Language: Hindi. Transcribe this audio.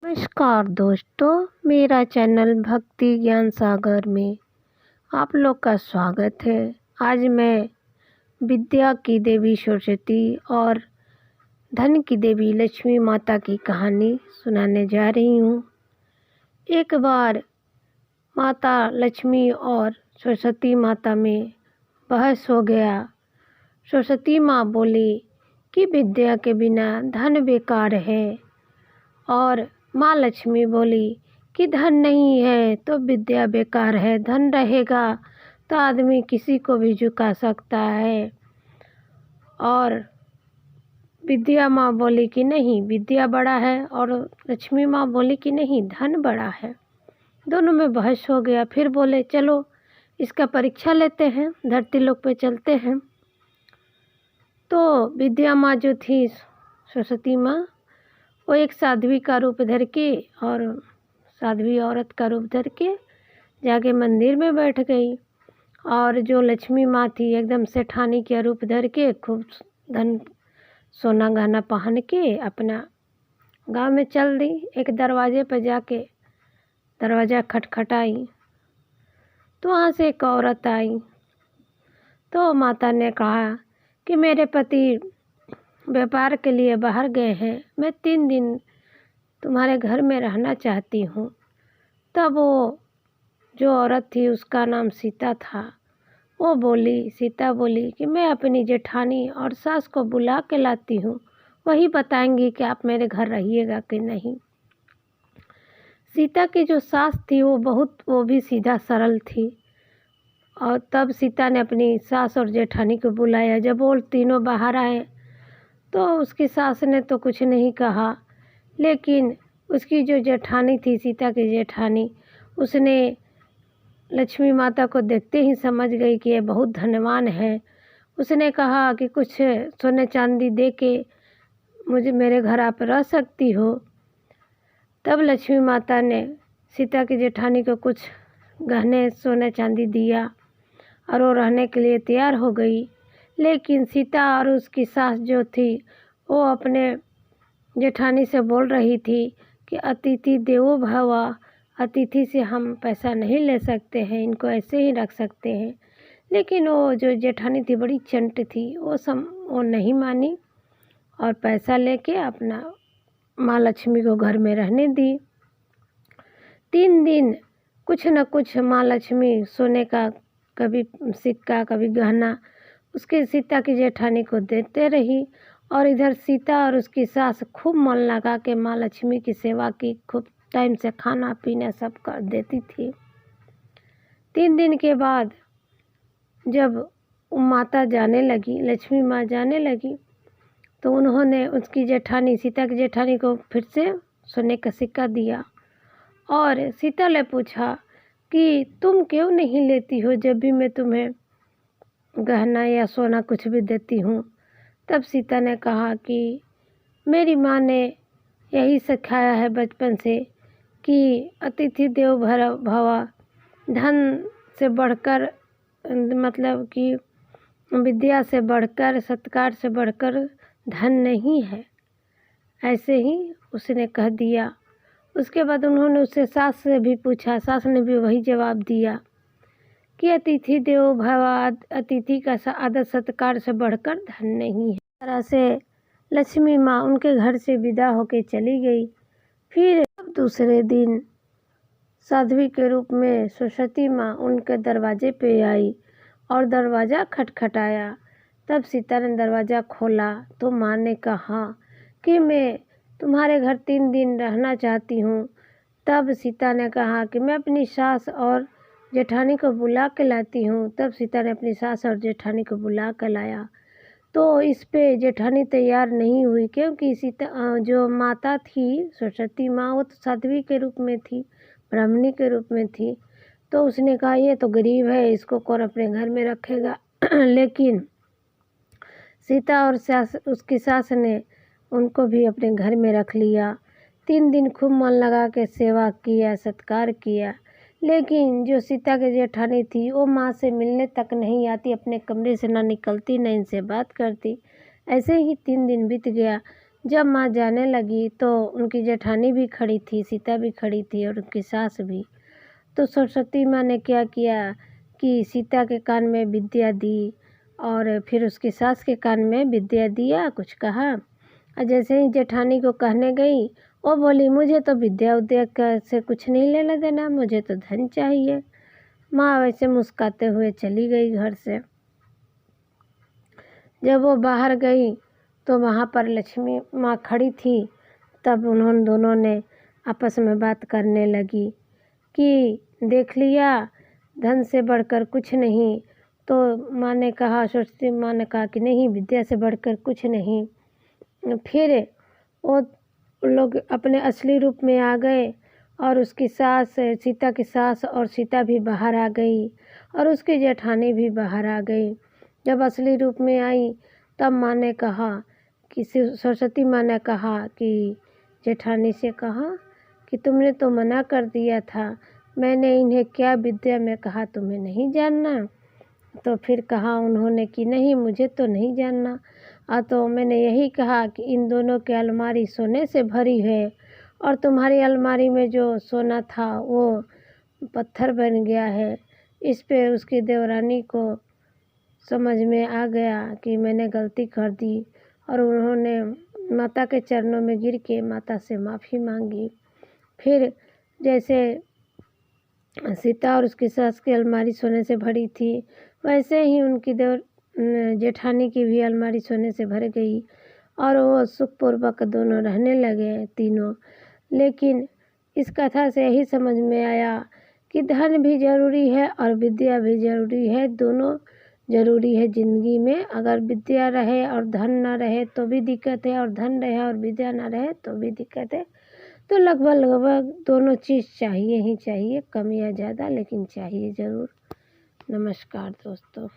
नमस्कार दोस्तों, मेरा चैनल भक्ति ज्ञान सागर में आप लोग का स्वागत है। आज मैं विद्या की देवी सरस्वती और धन की देवी लक्ष्मी माता की कहानी सुनाने जा रही हूँ। एक बार माता लक्ष्मी और सरस्वती माता में बहस हो गया। सरस्वती माँ बोली कि विद्या के बिना धन बेकार है, और माँ लक्ष्मी बोली कि धन नहीं है तो विद्या बेकार है, धन रहेगा तो आदमी किसी को भी झुका सकता है। और विद्या माँ बोली कि नहीं, विद्या बड़ा है, और लक्ष्मी माँ बोली कि नहीं, धन बड़ा है। दोनों में बहस हो गया। फिर बोले चलो इसका परीक्षा लेते हैं, धरती लोक पे चलते हैं। तो विद्या माँ जो थी, सरस्वती माँ, वो एक साध्वी का रूप धर के और साध्वी औरत का रूप धर के जाके मंदिर में बैठ गई। और जो लक्ष्मी माँ थी, एकदम सेठानी का रूप धर के खूब धन सोना गहना पहन के अपना गांव में चल दी। एक दरवाजे पर जाके दरवाज़ा खटखटाई तो वहाँ से एक औरत आई। तो माता ने कहा कि मेरे पति व्यापार के लिए बाहर गए हैं, मैं 3 दिन तुम्हारे घर में रहना चाहती हूँ। तब वो जो औरत थी, उसका नाम सीता था, सीता बोली कि मैं अपनी जेठानी और सास को बुला के लाती हूँ, वही बताएंगी कि आप मेरे घर रहिएगा कि नहीं। सीता की जो सास थी वो भी सीधा सरल थी। और तब सीता ने अपनी सास और जेठानी को बुलाया। जब वो तीनों बाहर आए तो उसकी सास ने तो कुछ नहीं कहा, लेकिन उसकी जो जेठानी थी, सीता की जेठानी, उसने लक्ष्मी माता को देखते ही समझ गई कि ये बहुत धनवान है। उसने कहा कि कुछ सोने चांदी दे के मेरे घर आप रह सकती हो। तब लक्ष्मी माता ने सीता की जेठानी को कुछ गहने सोने चांदी दिया और वो रहने के लिए तैयार हो गई। लेकिन सीता और उसकी सास जो थी, वो अपने जेठानी से बोल रही थी कि अतिथि देवो भव, अतिथि से हम पैसा नहीं ले सकते हैं, इनको ऐसे ही रख सकते हैं। लेकिन वो जो जेठानी थी बड़ी चंट थी, वो नहीं मानी और पैसा लेके अपना माँ लक्ष्मी को घर में रहने दी। 3 दिन कुछ न कुछ माँ लक्ष्मी सोने का कभी सिक्का कभी गहना उसके सीता की जेठानी को देते रही। और इधर सीता और उसकी सास खूब मन लगा के माँ लक्ष्मी की सेवा की, खूब टाइम से खाना पीना सब कर देती थी। 3 दिन के बाद जब माता जाने लगी, लक्ष्मी माँ जाने लगी, तो उन्होंने उसकी जेठानी, सीता की जेठानी को फिर से सोने का सिक्का दिया। और सीता ने पूछा कि तुम क्यों नहीं लेती हो जब भी मैं तुम्हें गहना या सोना कुछ भी देती हूँ। तब सीता ने कहा कि मेरी माँ ने यही सिखाया है बचपन से कि अतिथि देवो भव, धन से बढ़कर, मतलब कि विद्या से बढ़कर, सत्कार से बढ़कर धन नहीं है। ऐसे ही उसने कह दिया। उसके बाद उन्होंने उससे सास से भी पूछा, सास ने भी वही जवाब दिया कि अतिथि देवो भव, अतिथि का आदर सत्कार से बढ़कर धन नहीं है। इस तरह से लक्ष्मी माँ उनके घर से विदा होके चली गई। फिर दूसरे दिन साध्वी के रूप में सरस्वती माँ उनके दरवाजे पे आई और दरवाज़ा खटखटाया। तब सीता ने दरवाज़ा खोला तो माँ ने कहा कि मैं तुम्हारे घर 3 दिन रहना चाहती हूँ। तब सीता ने कहा कि मैं अपनी सास और जेठानी को बुला के लाती हूँ। तब सीता ने अपनी सास और जेठानी को बुला कर लाया। तो इस पे जेठानी तैयार नहीं हुई, क्योंकि सीता जो माता थी सरस्वती माँ, वो तो साध्वी के रूप में थी, ब्राह्मणी के रूप में थी। तो उसने कहा ये तो गरीब है, इसको कौन अपने घर में रखेगा। लेकिन सीता और उसकी सास ने उनको भी अपने घर में रख लिया। 3 दिन खूब मन लगा के सेवा किया, सत्कार किया। लेकिन जो सीता की जेठानी थी, वो माँ से मिलने तक नहीं आती, अपने कमरे से ना निकलती, ना इनसे बात करती। ऐसे ही 3 दिन बीत गया। जब माँ जाने लगी तो उनकी जेठानी भी खड़ी थी, सीता भी खड़ी थी और उनकी सास भी। तो सरस्वती माँ ने क्या किया कि सीता के कान में विद्या दी और फिर उसकी सास के कान में विद्या दिया, कुछ कहा। और जैसे ही जेठानी को कहने गई, वो बोली मुझे तो विद्या उद्या से कुछ नहीं लेना देना, मुझे तो धन चाहिए। माँ वैसे मुस्कुराते हुए चली गई घर से। जब वो बाहर गई तो वहाँ पर लक्ष्मी माँ खड़ी थी। तब उन्होंने दोनों ने आपस में बात करने लगी कि देख लिया, धन से बढ़कर कुछ नहीं। तो माँ ने कहा, सरस्वती माँ ने कहा कि नहीं, विद्या से बढ़कर कुछ नहीं। फिर वो लोग अपने असली रूप में आ गए और उसकी सास, सीता की सास और सीता भी बाहर आ गई और उसकी जेठानी भी बाहर आ गई। जब असली रूप में आई तब माँ ने कहा कि सरस्वती माँ ने कहा कि जेठानी से कहा कि तुमने तो मना कर दिया था, मैंने इन्हें क्या विद्या में कहा तुम्हें नहीं जानना। तो फिर कहा उन्होंने कि नहीं, मुझे तो नहीं जानना। तो मैंने यही कहा कि इन दोनों की अलमारी सोने से भरी है और तुम्हारी अलमारी में जो सोना था वो पत्थर बन गया है। इस पे उसकी देवरानी को समझ में आ गया कि मैंने गलती कर दी और उन्होंने माता के चरणों में गिर के माता से माफ़ी मांगी। फिर जैसे सीता और उसकी सास की अलमारी सोने से भरी थी, वैसे ही उनकी जेठानी की भी अलमारी सोने से भर गई और वो सुखपूर्वक दोनों रहने लगे तीनों। लेकिन इस कथा से यही समझ में आया कि धन भी ज़रूरी है और विद्या भी ज़रूरी है, दोनों ज़रूरी है ज़िंदगी में। अगर विद्या रहे और धन ना रहे तो भी दिक्कत है, और धन रहे और विद्या ना रहे तो भी दिक्कत है। तो लगभग दोनों चीज़ चाहिए ही चाहिए, कम या ज़्यादा, लेकिन चाहिए ज़रूर। नमस्कार दोस्तों।